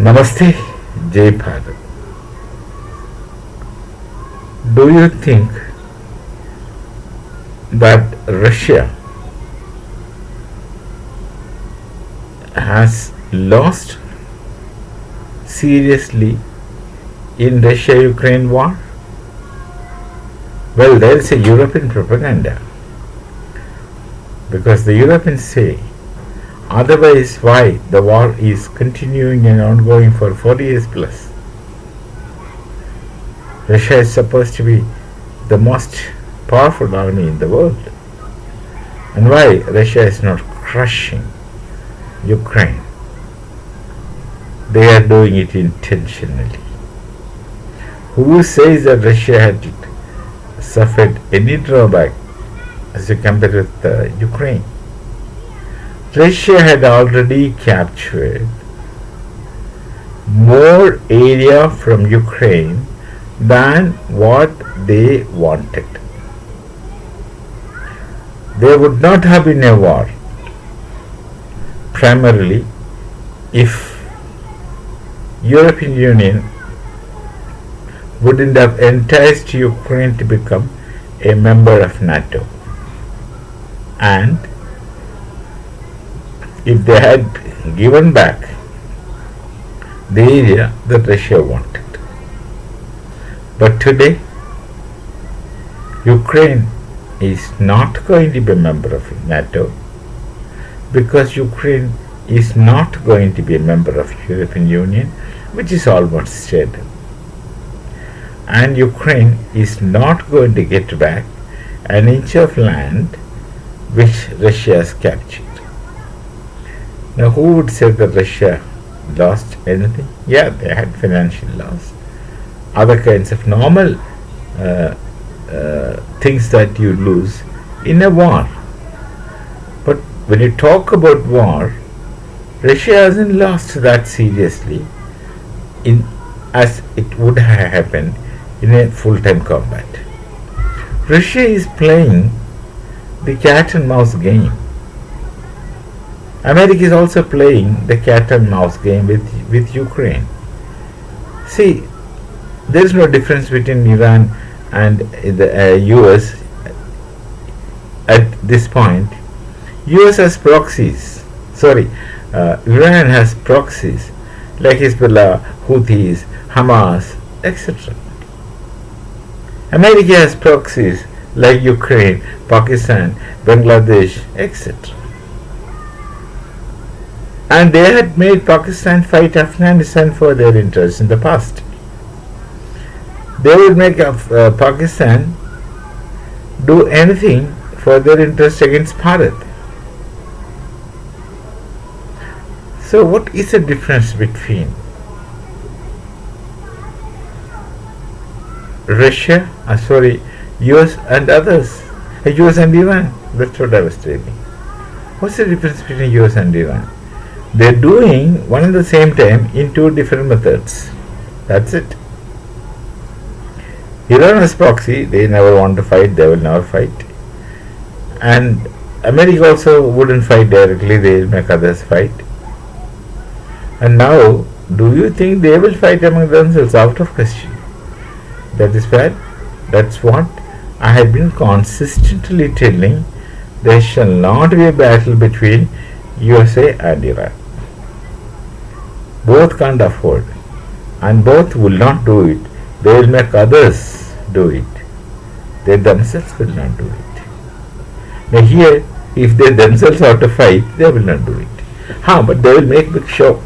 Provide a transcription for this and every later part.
Namaste, Jai Bharat. Do you think that Russia has lost seriously in Russia Ukraine war? Well, there is a European propaganda because the Europeans say otherwise why the war is continuing and ongoing for 40 years plus. Russia is supposed to be the most powerful army in the world. And why Russia is not crushing Ukraine? They are doing it intentionally. Who says that Russia had suffered any drawback as you compare with Ukraine? Russia had already captured more area from Ukraine than what they wanted. There would not have been a war primarily if European Union wouldn't have enticed Ukraine to become a member of NATO, and if they had given back the area that Russia wanted. But today, Ukraine is not going to be a member of NATO because Ukraine is not going to be a member of European Union, which is almost certain. And Ukraine is not going to get back an inch of land which Russia has captured. Now, who would say that Russia lost anything? Yeah, they had financial loss, other kinds of normal things that you lose in a war. But when you talk about war, Russia hasn't lost that seriously in as it would have happened in a full-time combat. Russia is playing the cat and mouse game. America is also playing the cat and mouse game with Ukraine. See, there is no difference between Iran and the US at this point. US has proxies. Iran has proxies like Hezbollah, Houthis, Hamas, etc. America has proxies like Ukraine, Pakistan, Bangladesh, etc. And they had made Pakistan fight Afghanistan for their interests in the past. They would make Pakistan do anything for their interest against Bharat. So what is the difference between Russia, US and others, US and Iran? That's what I was telling. What's the difference between US and Iran? They're doing one at the same time in two different methods. That's it. Iran has proxy, they never want to fight, they will never fight. And America also wouldn't fight directly, they will make others fight. And now, do you think they will fight among themselves? Out of question. That is bad. That's what I have been consistently telling. There shall not be a battle between USA and Iran. Both can't afford, and both will not do it. They will make others do it. They themselves will not do it. Now here, if they themselves have to fight, they will not do it. But they will make big show.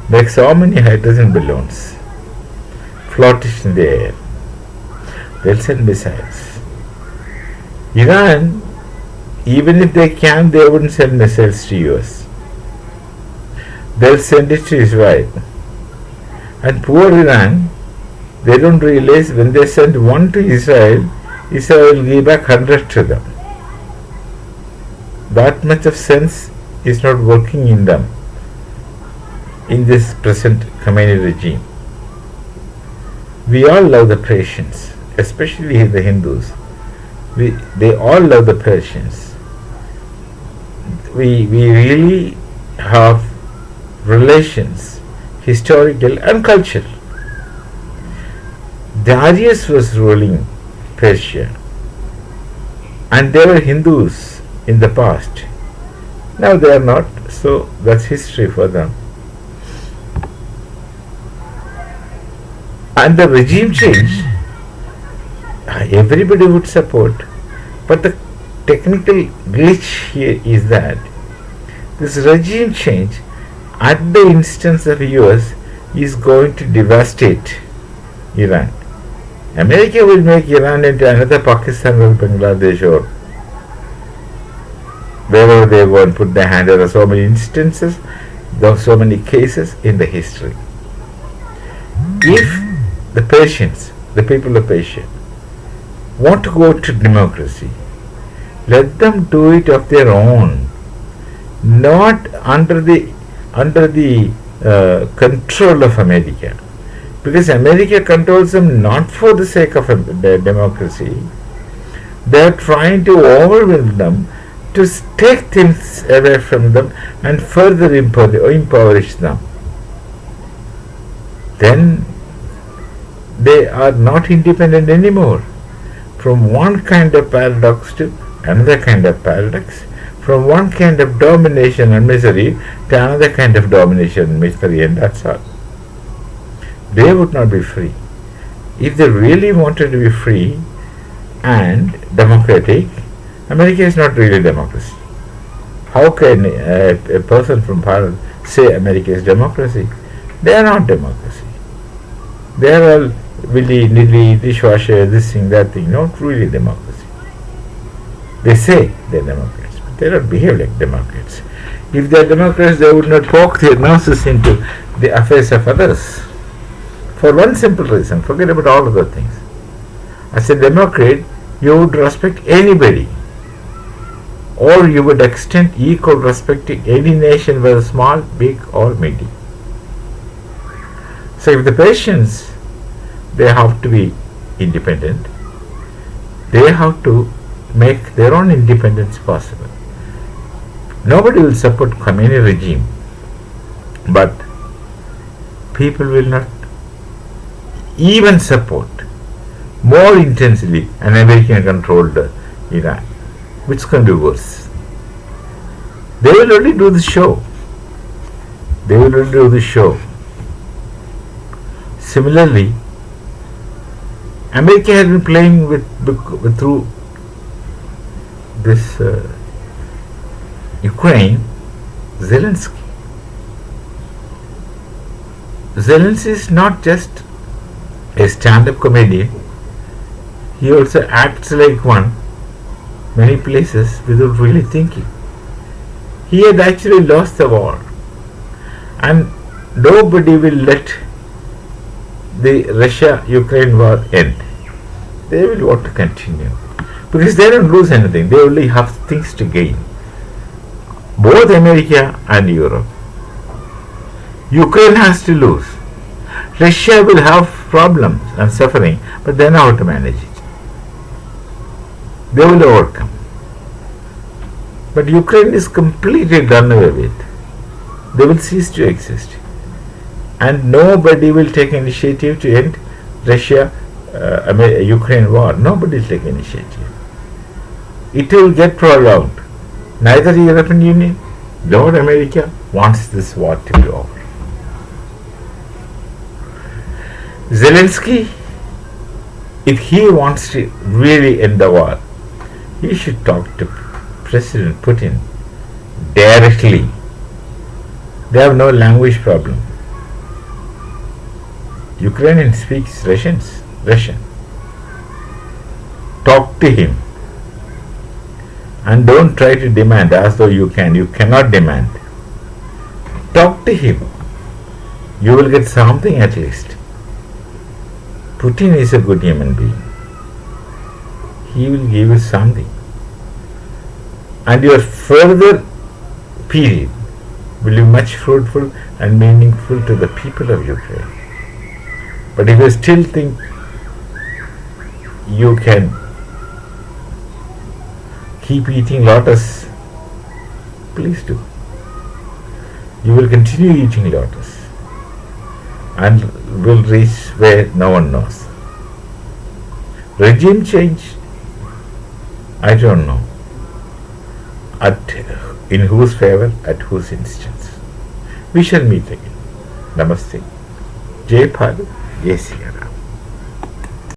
Make so many hydrogen balloons floatish in the air. They'll send missiles. Iran, even if they can, they wouldn't send missiles to US. They'll send it to Israel. And poor Iran, they don't realize when they send one to Israel, Israel will give back 100 to them. That much of sense is not working in them in this present Khomeini regime. We all love the Persians, especially the Hindus. They all love the Persians. We really have relations, historical and cultural. Darius was ruling Persia, and they were Hindus in the past. Now they are not, so that's history for them. And the regime change, everybody would support, but the technical glitch here is that this regime change at the instance of US is going to devastate Iran. America will make Iran into another Pakistan or Bangladesh or wherever they want to put their hand. There are so many instances, there are so many cases in the history. If the Persians, the people of Persia, want to go to democracy, let them do it of their own, not under the control of America, because America controls them not for the sake of their democracy. They are trying to overwhelm them, to take things away from them and further impoverish them. Then they are not independent anymore. From one kind of paradox to another kind of paradox, from one kind of domination and misery to another kind of domination and misery, and that's all. They would not be free. If they really wanted to be free and democratic, America is not really democracy. How can a person from Bharat say America is democracy? They are not democracy. They are all willy-nilly, dishwasher, this thing, that thing, not really democracy. They say they are Democrats, but they don't behave like Democrats. If they are Democrats, they would not poke their noses into the affairs of others. For one simple reason, forget about all other things. As a Democrat, you would respect anybody, or you would extend equal respect to any nation, whether small, big, or medium. So if the Persians, they have to be independent, they have to make their own independence possible. Nobody will support Khomeini regime, but people will not even support more intensely an American controlled Iran. Which can be worse? They will only do the show. They will only do the show. Similarly, America has been playing with through this Ukraine, Zelensky. Zelensky is not just a stand-up comedian. He also acts like one many places without really thinking. He had actually lost the war, and nobody will let the Russia-Ukraine war end. They will want to continue because they don't lose anything. They only have things to gain. Both America and Europe. Ukraine has to lose. Russia will have problems and suffering, but they know how to manage it. They will overcome. But Ukraine is completely done away with. They will cease to exist. And nobody will take initiative to end Russia-Ukraine war. Nobody will take initiative. It will get prolonged. Neither the European Union nor America wants this war to be over. Zelensky, if he wants to really end the war, he should talk to President Putin directly. They have no language problem. Ukrainian speaks Russian. Talk to him. And don't try to demand as though you can. You cannot demand. Talk to him. You will get something at least. Putin is a good human being. He will give you something. And your further period will be much fruitful and meaningful to the people of Ukraine. But if you still think you can keep eating lotus, please do. You will continue eating lotus. and will reach where no one knows. Regime change, I don't know. At in whose favor, at whose instance. We shall meet again. Namaste. Jai Bharat, Jai Sri Ram.